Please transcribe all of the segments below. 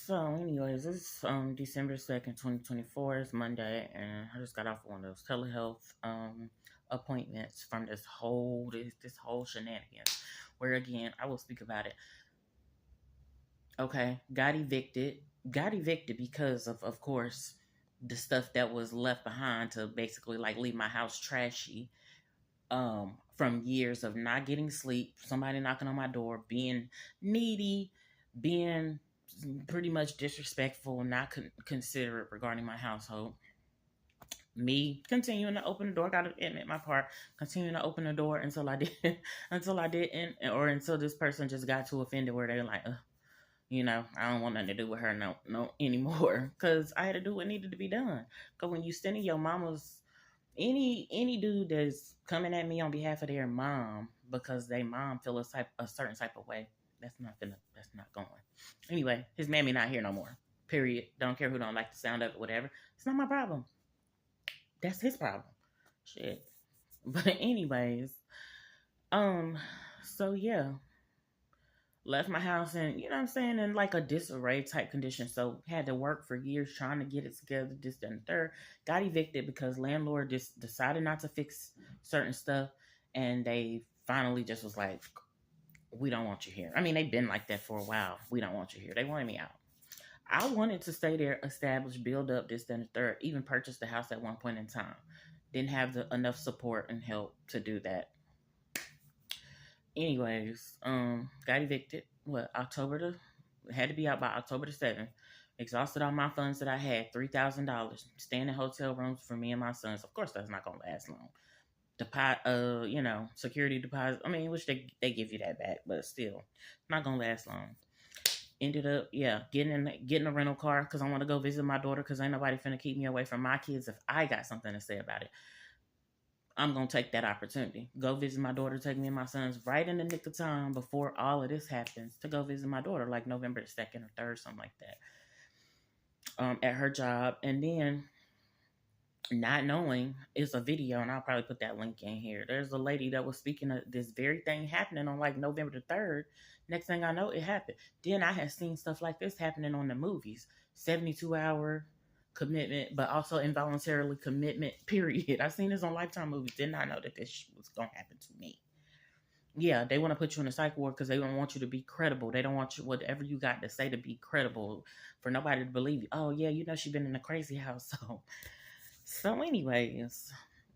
So, anyways, it's December 2nd, 2024. It's Monday, and I just got off one of those telehealth appointments from this whole shenanigans. Where again, I will speak about it. Okay, got evicted. Got evicted because of course, the stuff that was left behind to basically like leave my house trashy. From years of not getting sleep, somebody knocking on my door, being needy, being pretty much disrespectful, not considerate regarding my household. Me continuing to open the door, gotta admit my part, continuing to open the door until I did, until I didn't, or until this person just got too offended where they're like, I don't want nothing to do with her no anymore, because I had to do what needed to be done. Because when you sending your mama's any dude that's coming at me on behalf of their mom because they mom feel a certain type of way, that's not going. Anyway, his mammy not here no more. Period. Don't care who don't like the sound of it, whatever. It's not my problem. That's his problem. Shit. But anyways, um, so yeah, left my house and you know what I'm saying in like a disarray type condition. So had to work for years trying to get it together, this, that, and the third. Got evicted because landlord just decided not to fix certain stuff, and they finally just was like, "We don't want you here." I mean, they've been like that for a while. We don't want you here. They wanted me out. I wanted to stay there, establish, build up, this, that, and the third. Even purchase the house at one point in time. Didn't have enough support and help to do that. Anyways, got evicted. What October the had to be out by October the 7th. Exhausted all my funds that I had, $3,000. Staying in hotel rooms for me and my sons. Of course, that's not gonna last long. Deposit, security deposit. I mean, which they give you that back, but still, not gonna last long. Ended up, yeah, getting a rental car because I want to go visit my daughter because ain't nobody finna keep me away from my kids if I got something to say about it. I'm gonna take that opportunity. Go visit my daughter, take me and my sons right in the nick of time before all of this happens to go visit my daughter, like November 2nd or 3rd, something like that. At her job. And then not knowing it's a video, and I'll probably put that link in here. There's a lady that was speaking of this very thing happening on like November the 3rd. Next thing I know, it happened. Then I had seen stuff like this happening on the movies. 72-hour commitment, but also involuntarily commitment, period. I seen this on Lifetime movies. Did not know that this was going to happen to me. Yeah, they want to put you in a psych ward because they don't want you to be credible. They don't want you, whatever you got to say, to be credible for nobody to believe you. Oh, yeah, she's been in a crazy house. So anyways,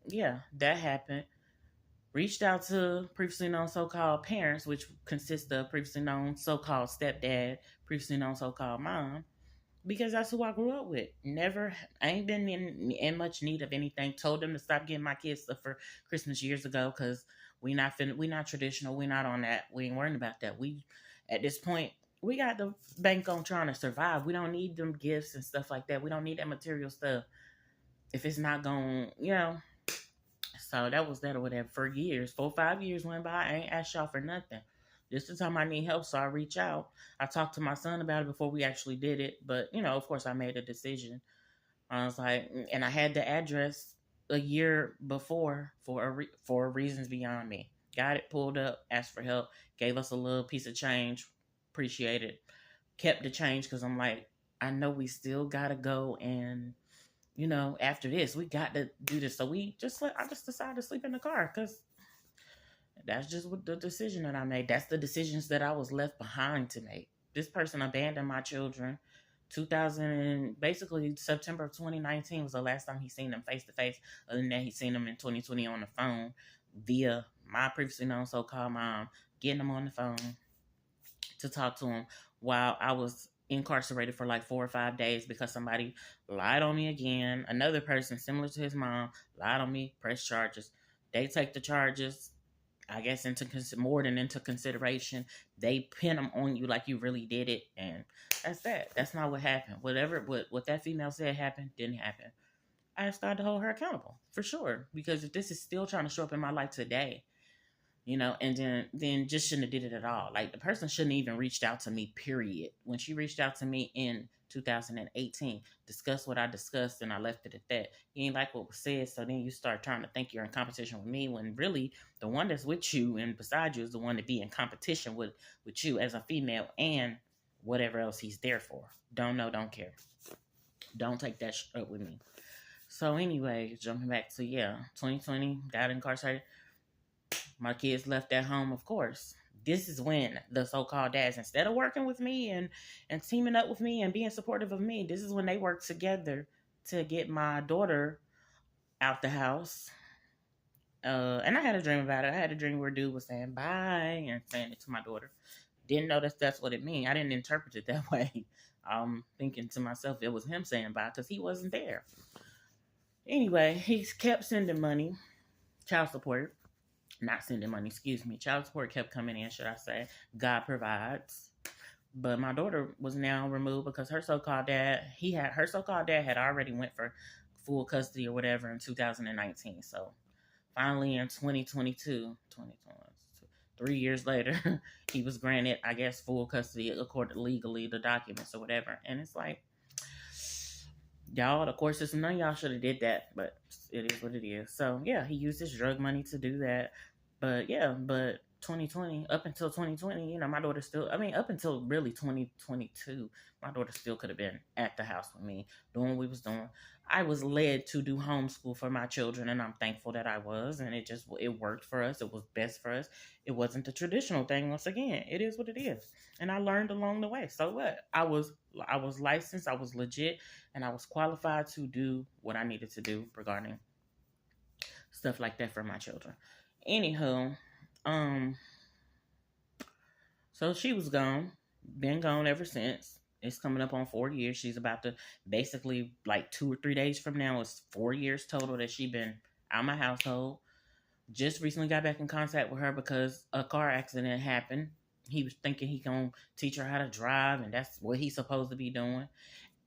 yeah, that happened. Reached out to previously known so-called parents, which consist of previously known so-called stepdad, previously known so-called mom, because that's who I grew up with. Never, I ain't been in much need of anything. Told them to stop getting my kids stuff for Christmas years ago because we not traditional. We not on that. We ain't worrying about that. We at this point we got the bank on trying to survive. We don't need them gifts and stuff like that. We don't need that material stuff if it's not going, So that was that or whatever. For years, 4 or 5 years went by. I ain't asked y'all for nothing. Just the time I need help, so I reach out. I talked to my son about it before we actually did it, but of course, I made a decision. I was like, and I had the address a year before for reasons beyond me. Got it pulled up, asked for help, gave us a little piece of change, appreciate it. Kept the change because I'm like, I know we still gotta go and after this, we got to do this. So I just decided to sleep in the car because that's just what the decision that I made. That's the decisions that I was left behind to make. This person abandoned my children. 2000, basically September of 2019 was the last time he seen them face to face. Other than that, he seen them in 2020 on the phone via my previously known so-called mom, getting them on the phone to talk to him while I was incarcerated for like 4 or 5 days because somebody lied on me again. Another person similar to his mom lied on me, pressed charges. They take the charges, I guess, more than into consideration. They pin them on you like you really did it, and that's that. That's not what happened. What that female said happened didn't happen. I started to hold her accountable for sure because if this is still trying to show up in my life today, and then just shouldn't have did it at all. Like the person shouldn't even reached out to me, period. When she reached out to me in 2018, discussed what I discussed, and I left it at that. You ain't like what was said, so then you start trying to think you're in competition with me when really the one that's with you and beside you is the one to be in competition with you as a female and whatever else he's there for. Don't know, don't care. Don't take that up with me. So anyway, jumping back to 2020, got incarcerated. My kids left at home, of course. This is when the so-called dads, instead of working with me and teaming up with me and being supportive of me, this is when they work together to get my daughter out the house. And I had a dream about it. I had a dream where dude was saying bye and saying it to my daughter. Didn't know that's what it mean. I didn't interpret it that way. I'm thinking to myself it was him saying bye because he wasn't there. Anyway, he kept sending money, child support. Not sending money, excuse me. Child support kept coming in, should I say. God provides. But my daughter was now removed because her so-called dad had already went for full custody or whatever in 2019. So finally in 2022, 3 years later, he was granted, I guess, full custody according legally, the documents or whatever. And it's like, y'all, the court system, none of y'all should have did that, but it is what it is. So yeah, he used his drug money to do that. But 2020, up until 2020, my daughter still, up until really 2022, my daughter still could have been at the house with me, doing what we was doing. I was led to do homeschool for my children, and I'm thankful that I was, and it worked for us. It was best for us. It wasn't the traditional thing. Once again, it is what it is. And I learned along the way. So what? I was licensed, I was legit, and I was qualified to do what I needed to do regarding stuff like that for my children. Anywho, so she was gone, been gone ever since. It's coming up on 4 years. She's about to basically, like 2 or 3 days from now, it's 4 years total that she been out of my household. Just recently got back in contact with her because a car accident happened. He was thinking he gonna teach her how to drive, and that's what he's supposed to be doing.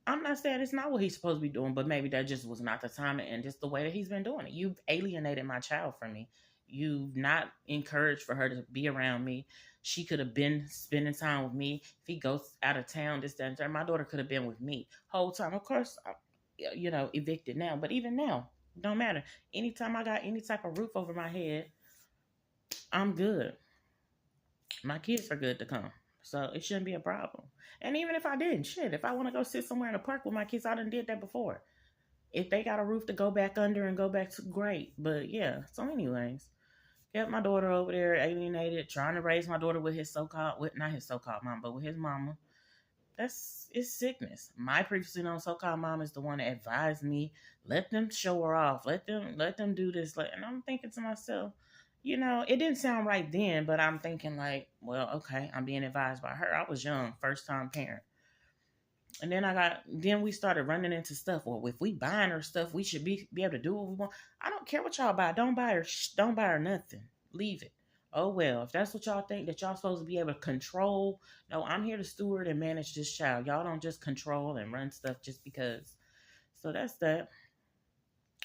I'm not saying it's not what he's supposed to be doing, but maybe that just was not the time and just the way that he's been doing it. You've alienated my child from me. You've not encouraged for her to be around me. She could have been spending time with me. If he goes out of town, this, that, and that, my daughter could have been with me whole time. Of course, evicted now, but even now, don't matter. Anytime I got any type of roof over my head, I'm good. My kids are good to come. So it shouldn't be a problem. And even if I didn't, if I want to go sit somewhere in the park with my kids, I done did that before. If they got a roof to go back under and go back to, great. But yeah, so anyways, kept my daughter over there alienated, trying to raise my daughter with not his so-called mom, but with his mama. It's sickness. My previously known so-called mom is the one that advised me, let them show her off. Let them do this. And I'm thinking to myself, it didn't sound right then, but I'm thinking like, well, okay, I'm being advised by her. I was young, first time parent. And then we started running into stuff. Well, if we buying her stuff, we should be able to do what we want. I don't care what y'all buy. Don't buy her nothing. Leave it. Oh, well, if that's what y'all think that y'all supposed to be able to control. No, I'm here to steward and manage this child. Y'all don't just control and run stuff just because. So that's that.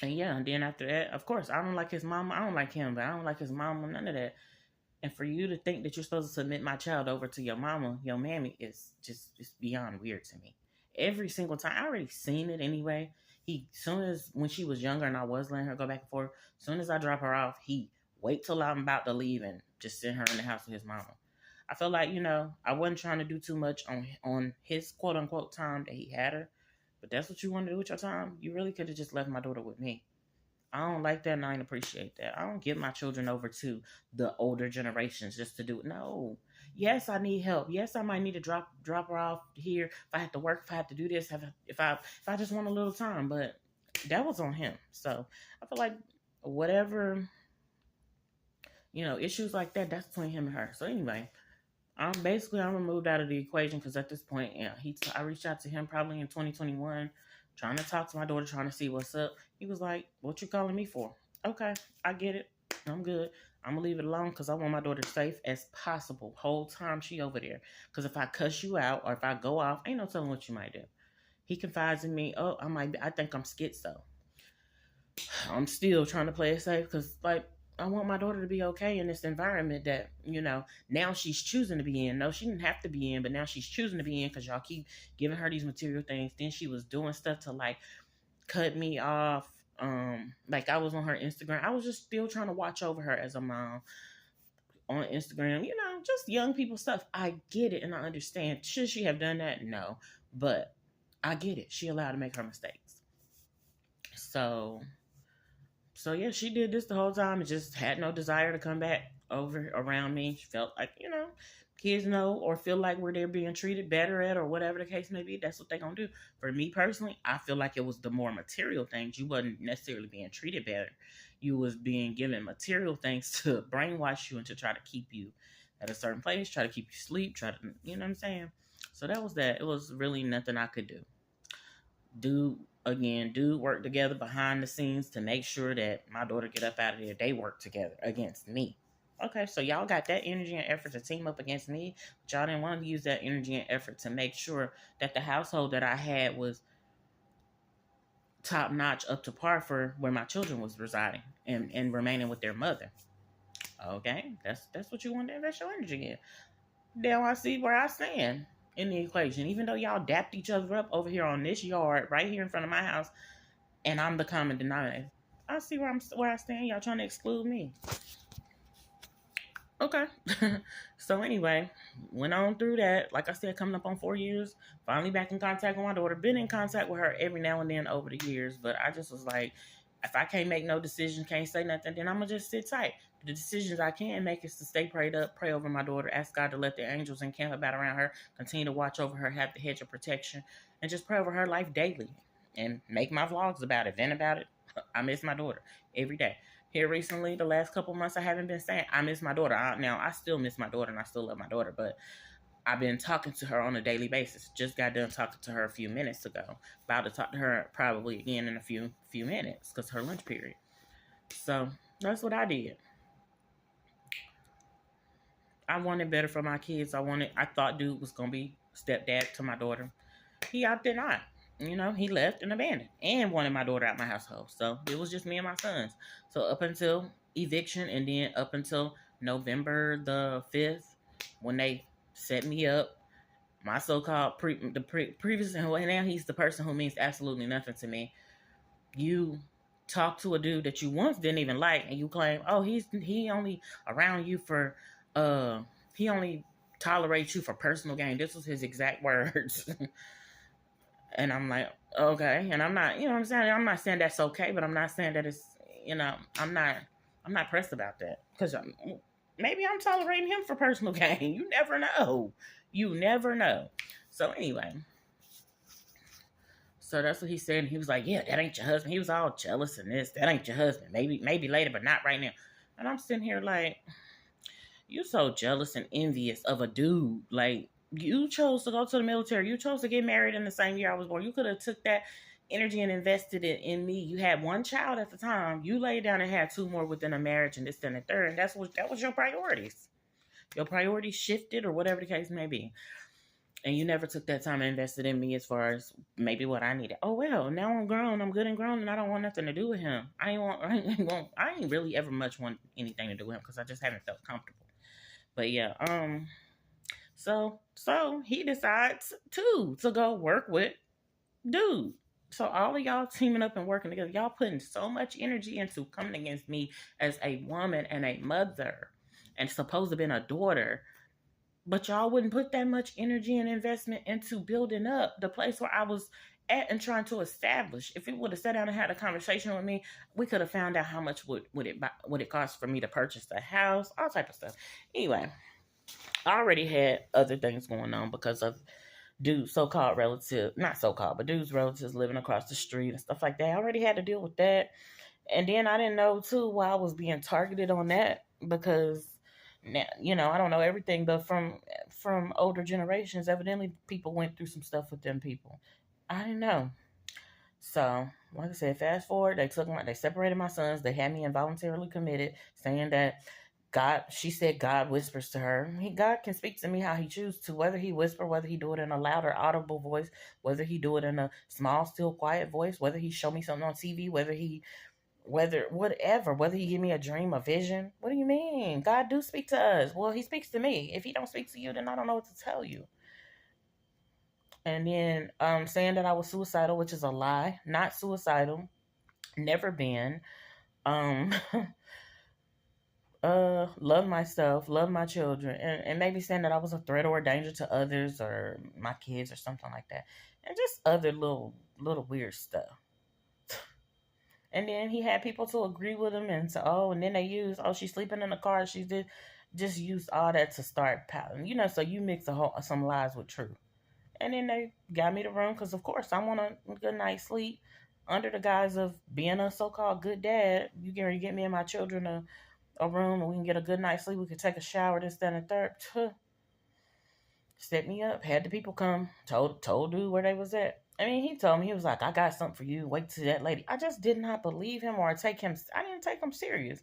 And then after that, of course, I don't like his mama. I don't like him, but I don't like his mama, none of that. And for you to think that you're supposed to submit my child over to your mama, your mammy, is just beyond weird to me. Every single time. I already seen it anyway. When she was younger and I was letting her go back and forth, as soon as I drop her off, he wait till I'm about to leave and just send her in the house with his mama. I feel like, I wasn't trying to do too much on his quote unquote time that he had her. But that's what you want to do with your time. You really could have just left my daughter with me. I don't like that and I don't appreciate that. I don't give my children over to the older generations just to do it. No. Yes, I need help. Yes, I might need to drop her off here if I have to work, if I have to do this, if I just want a little time. But that was on him. So I feel like whatever, issues like that, that's between him and her. So anyway, I'm removed out of the equation because at this point, I reached out to him probably in 2021, trying to talk to my daughter, trying to see what's up. He was like, what you calling me for? Okay, I get it. I'm good. I'm going to leave it alone because I want my daughter safe as possible. Whole time she over there. Because if I cuss you out or if I go off, ain't no telling what you might do. He confides in me. Oh, I think I'm schizo. I'm still trying to play it safe because, I want my daughter to be okay in this environment that, now she's choosing to be in. No, she didn't have to be in, but now she's choosing to be in because y'all keep giving her these material things. Then she was doing stuff to, cut me off. I was on her Instagram. I was just still trying to watch over her as a mom. on Instagram, just young people stuff. I get it and I understand. Should she have done that? No. But I get it. She allowed to make her mistakes. So yeah, she did this the whole time and just had no desire to come back over around me. She felt like, kids know or feel like where they're being treated better at or whatever the case may be, that's what they're gonna do. For me personally, I feel like it was the more material things. You wasn't necessarily being treated better. You was being given material things to brainwash you and to try to keep you at a certain place, try to keep you asleep, try to, you know what I'm saying? So that was that. It was really nothing I could do. Do work together behind the scenes to make sure that my daughter get up out of there. They work together against me. Okay, so y'all got that energy and effort to team up against me, but y'all didn't want to use that energy and effort to make sure that the household that I had was top notch, up to par for where my children was residing and remaining with their mother. Okay, that's what you want to invest your energy in. Now I see where I stand in the equation. Even though y'all dapped each other up over here on this yard, right here in front of my house, and I'm the common denominator. I see where I stand. Y'all trying to exclude me. Okay. So anyway, went on through that. Like I said, coming up on 4 years. Finally back in contact with my daughter. Been in contact with her every now and then over the years. But I just was like, if I can't make no decision, can't say nothing, then I'm going to just sit tight. The decisions I can make is to stay prayed up, pray over my daughter, ask God to let the angels encamp about around her, continue to watch over her, have the hedge of protection, and just pray over her life daily. And make my vlogs about it, vent about it. I miss my daughter every day. Here recently, the last couple months, I haven't been saying I miss my daughter. I still miss my daughter and I still love my daughter, but I've been talking to her on a daily basis. Just got done talking to her a few minutes ago. About to talk to her probably again in a few minutes because her lunch period. So that's what I did. I wanted better for my kids. I thought dude was gonna be stepdad to my daughter. He opted not. He left and abandoned and wanted my daughter out my household. So it was just me and my sons. So up until eviction and then up until November the 5th, when they set me up, my so-called previous, and now he's the person who means absolutely nothing to me. You talk to a dude that you once didn't even like and you claim, oh, he only around you for, he only tolerates you for personal gain. This was his exact words. And I'm like, okay. And I'm not, what I'm saying? I'm not saying that's okay, but I'm not saying that it's, I'm not pressed about that. Because maybe I'm tolerating him for personal gain. You never know. You never know. So anyway. So that's what he said. And he was like, yeah, that ain't your husband. He was all jealous and this. That ain't your husband. Maybe later, but not right now. And I'm sitting here like, you so jealous and envious of a dude. Like, you chose to go to the military. You chose to get married in the same year I was born. You could have took that energy and invested it in me. You had one child at the time. You laid down and had two more within a marriage and this, then, and third. And that was your priorities. Your priorities shifted or whatever the case may be. And you never took that time and invested in me as far as maybe what I needed. Oh, well, now I'm grown. I'm good and grown, and I don't want nothing to do with him. I ain't really ever much want anything to do with him because I just haven't felt comfortable. But yeah, so he decides to go work with dude. So all of y'all teaming up and working together, y'all putting so much energy into coming against me as a woman and a mother and supposed to have been a daughter. But y'all wouldn't put that much energy and investment into building up the place where I was at and trying to establish. If it would have sat down and had a conversation with me, we could have found out how much would it cost for me to purchase the house, all type of stuff. Anyway, I already had other things going on because of dude's so-called relative, not so-called, but dude's relatives living across the street and stuff like that. I already had to deal with that. And then I didn't know, too, why I was being targeted on that because, now, I don't know everything, but from older generations, evidently people went through some stuff with them people. I didn't know. So, like I said, fast forward, they separated my sons. They had me involuntarily committed, saying that she said God whispers to her. God can speak to me how he chooses to, whether he whisper, whether he do it in a loud or audible voice, whether he do it in a small, still, quiet voice, whether he show me something on TV, whether he give me a dream, a vision. What do you mean? God do speak to us. Well, he speaks to me. If he don't speak to you, then I don't know what to tell you. And then saying that I was suicidal, which is a lie. Not suicidal. Never been. love myself, love my children, and maybe saying that I was a threat or a danger to others or my kids or something like that. And just other little weird stuff. And then he had people to agree with him and say, oh, and then they use, oh, she's sleeping in the car. She did just use all that to start pouting. So you mix some lies with truth. And then they got me the room because, of course, I want a good night's sleep under the guise of being a so-called good dad. You can get me and my children a room and we can get a good night's sleep. We can take a shower, this, that, and third. Set me up. Had the people come. Told dude where they was at. I mean, he told me, he was like, I got something for you. Wait till that lady. I just did not believe him or take him. I didn't take him serious.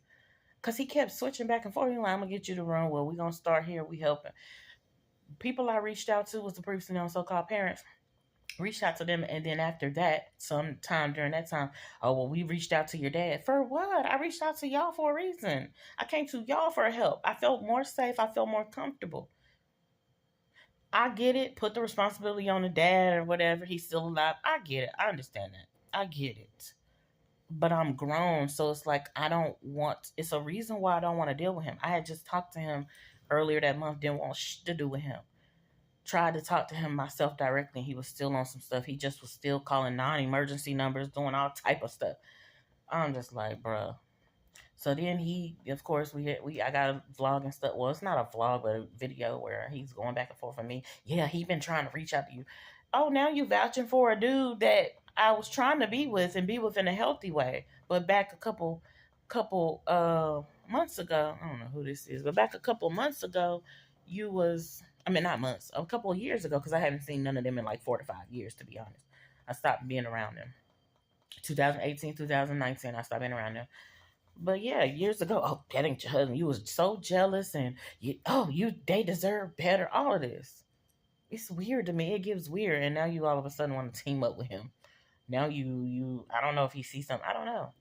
Because he kept switching back and forth. He was like, I'm going to get you the room. Well, we're going to start here. We helping. People I reached out to was the previously known so-called parents. Reached out to them, and then after that, sometime during that time, oh, well, we reached out to your dad. For what? I reached out to y'all for a reason. I came to y'all for help. I felt more safe. I felt more comfortable. I get it. Put the responsibility on the dad or whatever. He's still alive. I get it. I understand that. I get it. But I'm grown, so it's like I don't want. It's a reason why I don't want to deal with him. I had just talked to him earlier that month. Didn't want to do with him. Tried to talk to him myself directly. He was still on some stuff. He just was still calling non-emergency numbers, doing all type of stuff. I'm just like, bruh. So then he, of course, I got a vlog and stuff. Well, it's not a vlog, but a video where he's going back and forth with me. Yeah, he been trying to reach out to you. Oh, now you vouching for a dude that I was trying to be with and be with in a healthy way. But back a couple months ago, I don't know who this is, but back a couple months ago, you was, I mean, not months, a couple of years ago, because I haven't seen none of them in like 4 to 5 years, to be honest. I stopped being around them. 2018, 2019, I stopped being around them. But yeah, years ago, oh, that ain't your husband. You was so jealous, and they deserve better. All of this, it's weird to me. It gives weird, and now you all of a sudden want to team up with him. Now I don't know if he sees something. I don't know,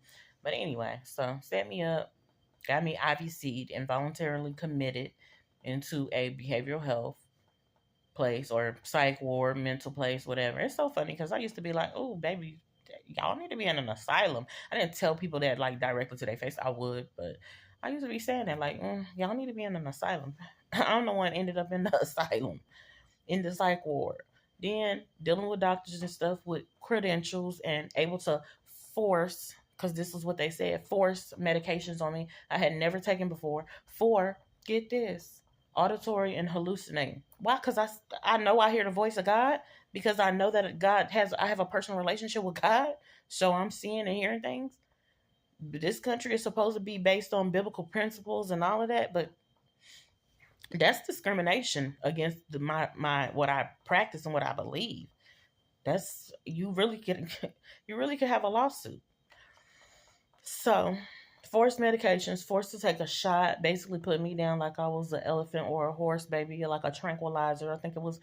but anyway, so set me up, got me IVC'd, involuntarily committed into a behavioral health place or psych ward, mental place, whatever. It's so funny because I used to be like, oh, baby, y'all need to be in an asylum. I didn't tell people that like directly to their face. I would, but I used to be saying that like, y'all need to be in an asylum. I'm the one ended up in the asylum, in the psych ward. Then dealing with doctors and stuff with credentials and able to force, because this is what they said, force medications on me I had never taken before for, get this, auditory and hallucinating. Why? Because I know I hear the voice of God, because I know that I have a personal relationship with God, so I'm seeing and hearing things. This country is supposed to be based on biblical principles and all of that, but that's discrimination against my what I practice and what I believe. That's you really could have a lawsuit. So, forced medications, forced to take a shot, basically put me down like I was an elephant or a horse, baby, like a tranquilizer. I think it was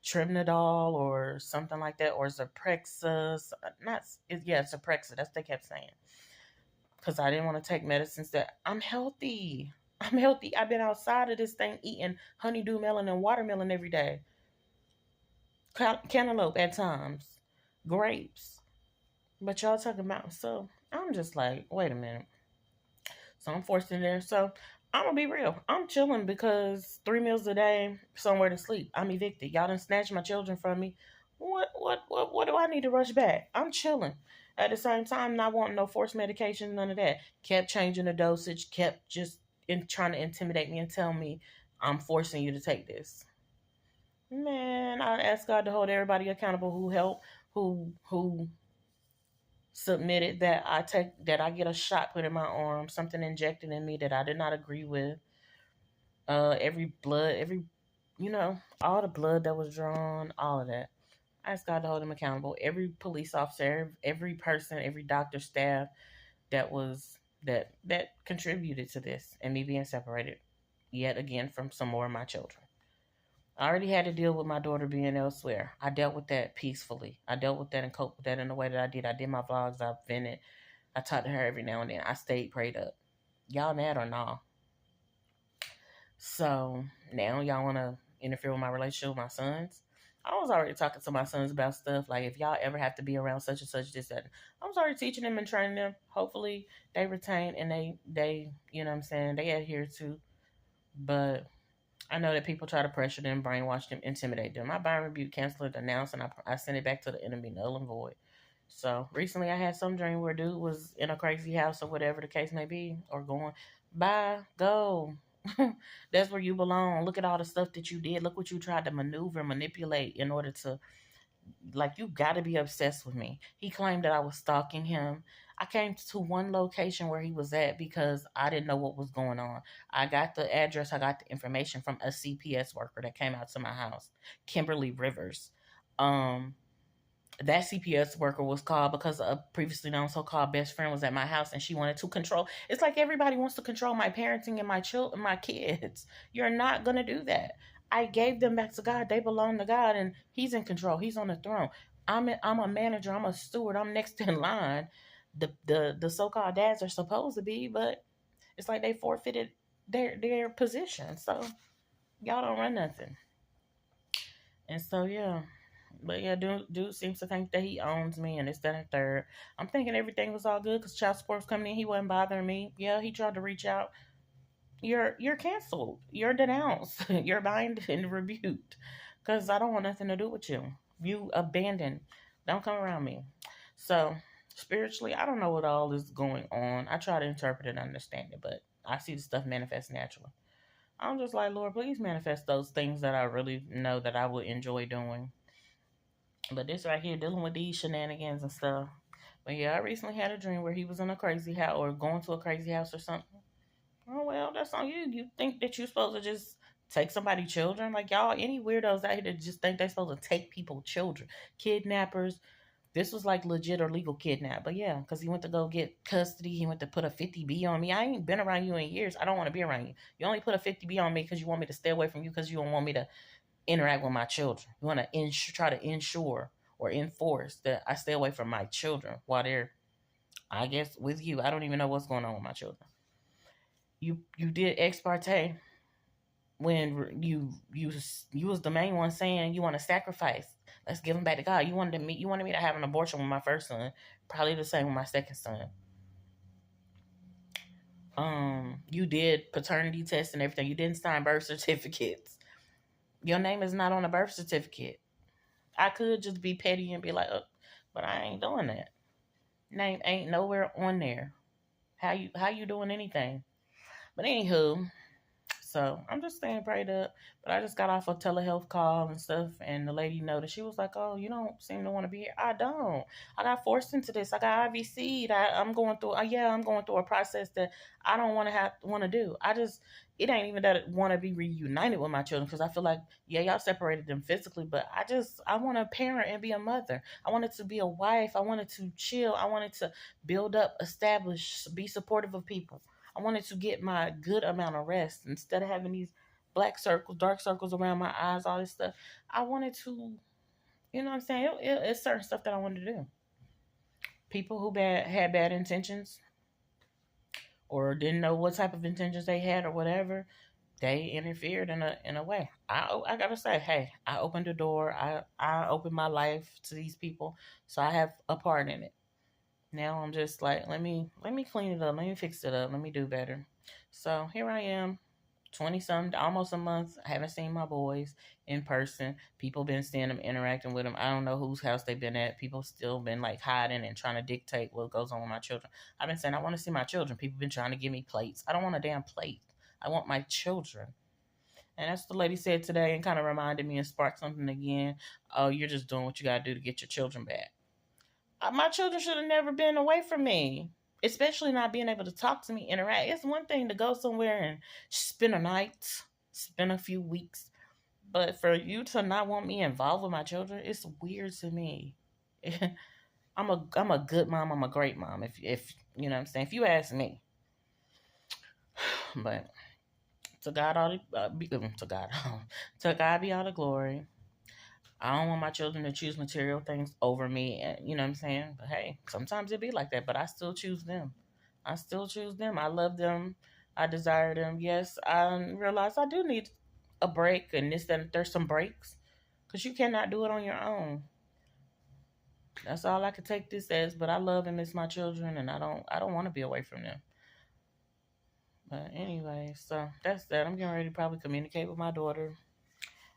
Trimnodol or something like that, or Zyprexa. Zyprexa. That's what they kept saying. Because I didn't want to take medicines that I'm healthy. I'm healthy. I've been outside of this thing eating honeydew melon and watermelon every day. Cantaloupe at times. Grapes. But y'all talking about, so I'm just like, wait a minute. So I'm forced in there. So I'm gonna be real. I'm chilling because 3 meals a day, somewhere to sleep. I'm evicted. Y'all done snatched my children from me. What do I need to rush back? I'm chilling. At the same time, not wanting no forced medication, none of that. Kept changing the dosage, kept just trying to intimidate me and tell me I'm forcing you to take this. Man, I ask God to hold everybody accountable who helped, who submitted that I get a shot put in my arm, something injected in me that I did not agree with. All the blood that was drawn, all of that. I ask God to hold him accountable. Every police officer, every person, every doctor, staff that contributed to this and me being separated yet again from some more of my children. I already had to deal with my daughter being elsewhere. I dealt with that peacefully. I dealt with that and coped with that in the way that I did. I did my vlogs. I vented. I talked to her every now and then. I stayed prayed up. Y'all mad or nah? So now y'all want to interfere with my relationship with my sons? I was already talking to my sons about stuff like if y'all ever have to be around such and such, this that. I was already teaching them and training them. Hopefully they retain and they you know what I'm saying, they adhere to. But I know that people try to pressure them, brainwash them, intimidate them. I bind, rebuke, cancel it, announce, and I send it back to the enemy, null and void. So recently, I had some dream where dude was in a crazy house or whatever the case may be, or going, bye, go. That's where you belong. Look at all the stuff that you did. Look what you tried to maneuver, manipulate in order to, like, you got to be obsessed with me. He claimed that I was stalking him. I came to one location where he was at because I didn't know what was going on. I got the address, I got the information from a CPS worker that came out to my house, Kimberly Rivers. Um, that CPS worker was called because a previously known so-called best friend was at my house and she wanted to control. It's like everybody wants to control my parenting and my children, my kids. You're not gonna do that. I gave them back to God. They belong to God, and He's in control. He's on the throne. I'm a manager. I'm a steward. I'm next in line. The so-called dads are supposed to be, but it's like they forfeited their position. So y'all don't run nothing. And so yeah. But yeah, dude seems to think that he owns me and this, that, and third. I'm thinking everything was all good because child support was coming in. He wasn't bothering me. Yeah, he tried to reach out. You're canceled. You're denounced. You're bind and rebuked because I don't want nothing to do with you. You abandoned. Don't come around me. So spiritually, I don't know what all is going on. I try to interpret and understand it, but I see the stuff manifest naturally. I'm just like, Lord, please manifest those things that I really know that I would enjoy doing. But this right here, dealing with these shenanigans and stuff. But yeah, I recently had a dream where he was in a crazy house or going to a crazy house or something. Oh well, that's on you. You think that you're supposed to just take somebody's children? Like y'all, any weirdos out here that just think they're supposed to take people's children, kidnappers. This was like legit or legal kidnap. But yeah, because he went to go get custody. He went to put a 50B on me. I ain't been around you in years. I don't want to be around you. You only put a 50B on me because you want me to stay away from you because you don't want me to interact with my children. You want to try to ensure or enforce that I stay away from my children while they're, I guess, with you. I don't even know what's going on with my children. You did ex parte when you was the main one saying you want to sacrifice. Let's give them back to God. You wanted me to have an abortion with my first son, probably the same with my second son. You did paternity tests and everything. You didn't sign birth certificates. Your name is not on a birth certificate. I could just be petty and be like, oh, but I ain't doing that. Name ain't nowhere on there. How you doing anything? But anywho, so I'm just staying prayed up. But I just got off a telehealth call and stuff, and the lady noticed. She was like, "Oh, you don't seem to want to be here." I don't. I got forced into this. I got IVC. I'm going through. Yeah, I'm going through a process that I don't want to do. It ain't even that I want to be reunited with my children because I feel like yeah, y'all separated them physically, but I want to parent and be a mother. I wanted to be a wife. I wanted to chill. I wanted to build up, establish, be supportive of people. I wanted to get my good amount of rest instead of having these black circles, dark circles around my eyes, all this stuff. I wanted to, you know what I'm saying? It's certain stuff that I wanted to do. People who had bad intentions or didn't know what type of intentions they had or whatever, they interfered in a way. I gotta say, hey, I opened the door. I opened my life to these people, so I have a part in it. Now I'm just like, let me clean it up, let me fix it up, let me do better. So here I am, 20 something, almost a month. I haven't seen my boys in person. People been seeing them, interacting with them. I don't know whose house they've been at. People still been like hiding and trying to dictate what goes on with my children. I've been saying I want to see my children. People been trying to give me plates. I don't want a damn plate. I want my children. And that's what the lady said today and kind of reminded me and sparked something again. Oh, you're just doing what you got to do to get your children back. My children should have never been away from me, especially not being able to talk to me, interact. It's one thing to go somewhere and spend a night, spend a few weeks, but for you to not want me involved with my children, it's weird to me. I'm a good mom. I'm a great mom. If you know what I'm saying. If you ask me, but to God all to God to God be all the glory. I don't want my children to choose material things over me, and you know what I'm saying? But hey, sometimes it be like that, but I still choose them. I still choose them. I love them. I desire them. Yes, I realize I do need a break and this, that, there's some breaks. Because you cannot do it on your own. That's all I could take this as. But I love and miss my children, and I don't want to be away from them. But anyway, so that's that. I'm getting ready to probably communicate with my daughter,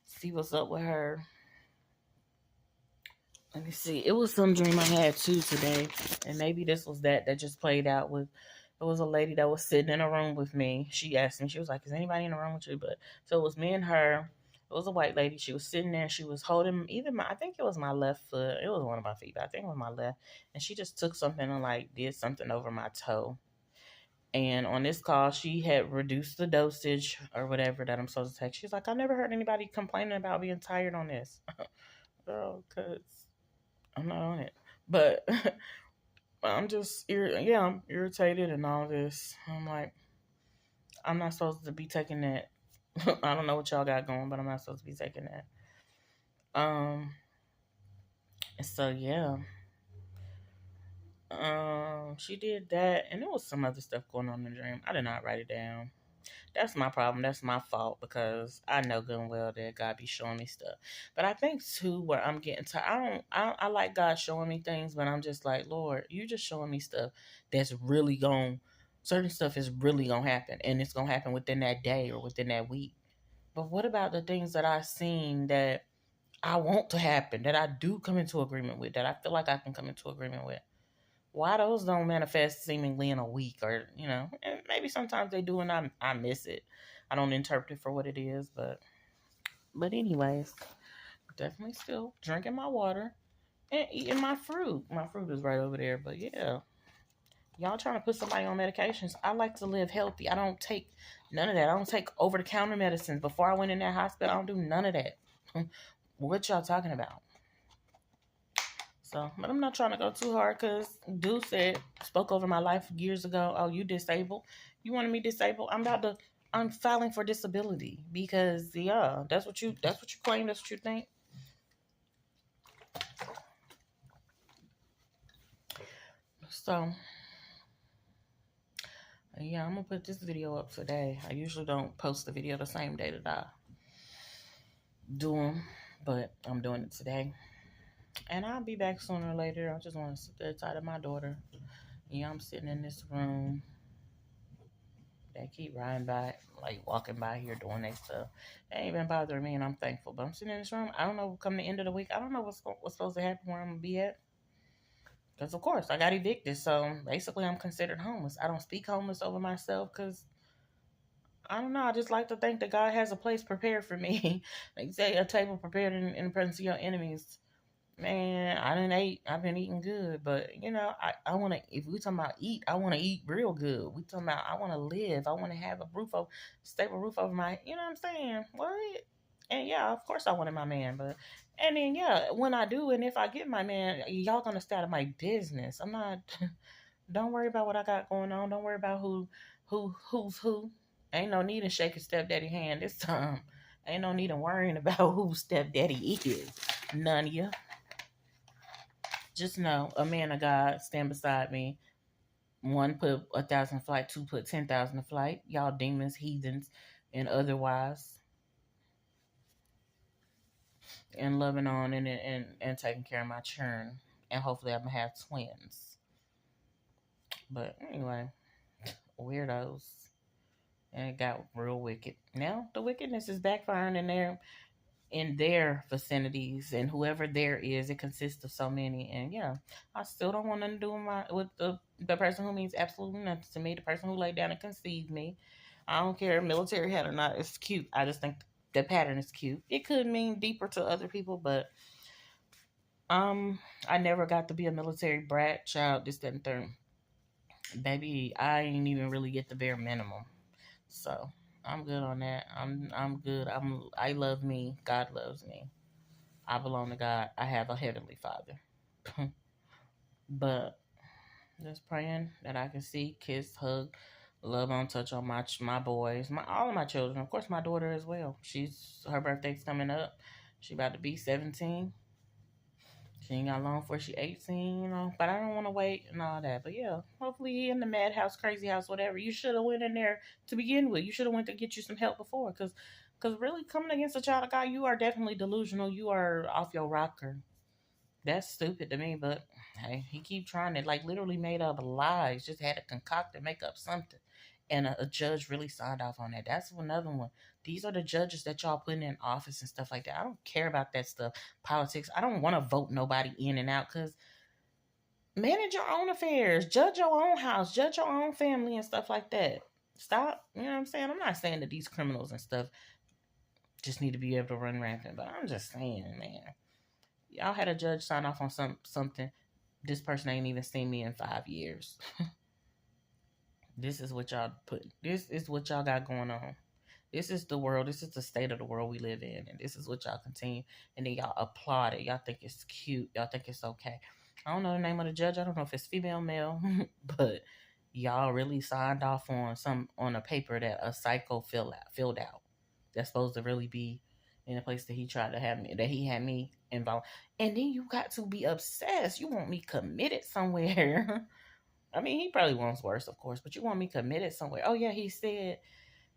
see what's up with her. Let me see. It was some dream I had too today, and maybe this was that just played out with. It was a lady that was sitting in a room with me. She asked me, she was like, "Is anybody in the room with you?" But so it was me and her. It was a white lady. She was sitting there. She was holding either my, I think it was my left foot. It was one of my feet, but I think it was my left. And she just took something and like did something over my toe. And on this call, she had reduced the dosage or whatever that I'm supposed to take. She's like, "I never heard anybody complaining about being tired on this." Girl, cause I'm not on it. But I'm just, I'm irritated and all this. I'm like, I'm not supposed to be taking that. I don't know what y'all got going, but I'm not supposed to be taking that. Um, so yeah, she did that, and there was some other stuff going on in the dream. I did not write it down. That's my problem. That's my fault because I know good and well that God be showing me stuff. But I think too, where I'm getting to, I like God showing me things, but I'm just like, Lord, you just showing me stuff that's really certain stuff is really gonna happen, and it's gonna happen within that day or within that week. But what about the things that I've seen that I want to happen, that I do come into agreement with, that I feel like I can come into agreement with? Why those don't manifest seemingly in a week, or and maybe sometimes they do and I miss it. I don't interpret it for what it is, but anyways, definitely still drinking my water and eating my fruit. My fruit is right over there, but yeah, y'all trying to put somebody on medications. I like to live healthy. I don't take none of that. I don't take over the counter medicines. Before I went in that hospital, I don't do none of that. What y'all talking about? So, but I'm not trying to go too hard because dude spoke over my life years ago. "Oh, you disabled? You wanted me disabled? I'm filing for disability because yeah, that's what you claim. That's what you think." So, yeah, I'm gonna put this video up today. I usually don't post the video the same day that I do them, but I'm doing it today. And I'll be back sooner or later. I just want to sit there tired of my daughter. Yeah, I'm sitting in this room. They keep riding by, like walking by here doing their stuff. They ain't been bothering me, and I'm thankful. But I'm sitting in this room. I don't know. Come the end of the week, I don't know what's supposed to happen, where I'm gonna be at. Because of course I got evicted, so basically I'm considered homeless. I don't speak homeless over myself because I don't know. I just like to think that God has a place prepared for me. Like say a table prepared in the presence of your enemies. Man, I didn't eat. I've been eating good, but I want to. If we talking about eat, I want to eat real good. We talking about I want to live. I want to have a stable roof over my. You know what I'm saying? What? And yeah, of course I wanted my man, but and then yeah, when I do, and if I get my man, y'all gonna stay out of my business. I'm not. Don't worry about what I got going on. Don't worry about who's who. Ain't no need to shake a stepdaddy hand this time. Ain't no need in worrying about who stepdaddy is. None of you. Just know, a man of God stand beside me. One put 1,000 flight, two put 10,000 a flight. Y'all demons, heathens, and otherwise, and loving on and taking care of my children. And hopefully I'm gonna have twins. But anyway, weirdos. And it got real wicked. Now the wickedness is backfiring in their vicinities, and whoever there is, it consists of so many. And yeah, I still don't want nothing to do with the person who means absolutely nothing to me, the person who laid down and conceived me. I don't care military hat or not. It's cute. I just think the pattern is cute. It could mean deeper to other people, but I never got to be a military brat child, this, that, and third. Baby, I ain't even really get the bare minimum. So I'm good on that. I'm good. I love me. God loves me. I belong to God. I have a heavenly Father. But just praying that I can see, kiss, hug, love on, touch on my boys, all of my children. Of course, my daughter as well. Her birthday's coming up. She about to be 17. She ain't got long before she 18, But I don't want to wait and all that. But yeah, hopefully he in the madhouse, crazy house, whatever. You should have went in there to begin with. You should have went to get you some help before, because Because really, coming against a child of God, you are definitely delusional. You are off your rocker. That's stupid to me, but hey, he keep trying it. Like literally made up lies. Just had to concoct and make up something. And a judge really signed off on that. That's another one. These are the judges that y'all putting in office and stuff like that. I don't care about that stuff. Politics. I don't want to vote nobody in and out because manage your own affairs. Judge your own house. Judge your own family and stuff like that. Stop. You know what I'm saying? I'm not saying that these criminals and stuff just need to be able to run rampant, but I'm just saying, man. Y'all had a judge sign off on something. This person ain't even seen me in 5 years. This is what y'all put. This is what y'all got going on. This is the world. This is the state of the world we live in, and this is what y'all continue. And then y'all applaud it. Y'all think it's cute. Y'all think it's okay. I don't know the name of the judge. I don't know if it's female, male, but y'all really signed off on a paper that a psycho filled out. That's supposed to really be in a place that he tried to have me, that he had me involved. And then you got to be obsessed. You want me committed somewhere. I mean, he probably wants worse, of course, but you want me committed somewhere. Oh, yeah,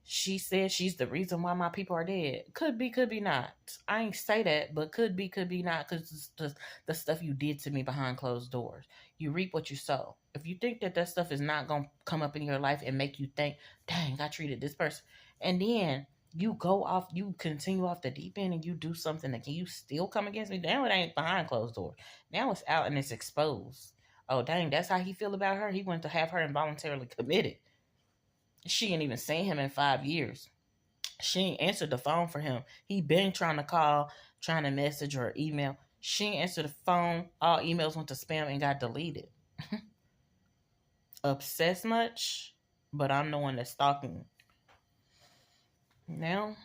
she said she's the reason why my people are dead. Could be not. I ain't say that, but could be not, because the stuff you did to me behind closed doors. You reap what you sow. If you think that stuff is not going to come up in your life and make you think, dang, I treated this person, and then you go off, you continue off the deep end and you do something that you still come against me, now it ain't behind closed doors. Now it's out and it's exposed. Oh, dang, that's how he feel about her? He went to have her involuntarily committed. She ain't even seen him in 5 years. She ain't answered the phone for him. He been trying to call, trying to message or email. She ain't answered the phone. All emails went to spam and got deleted. Obsessed much? But I'm the one that's stalking. Now,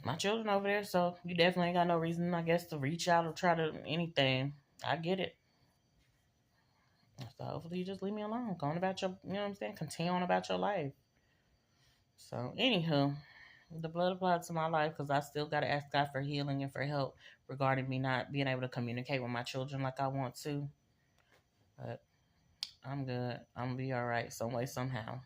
my children over there, so you definitely ain't got no reason, I guess, to reach out or try to anything. I get it. So hopefully you just leave me alone. Go on about your, you know what I'm saying? Continue on about your life. So, anywho, the blood applies to my life because I still got to ask God for healing and for help regarding me not being able to communicate with my children like I want to. But I'm good. I'm going to be all right some way, somehow.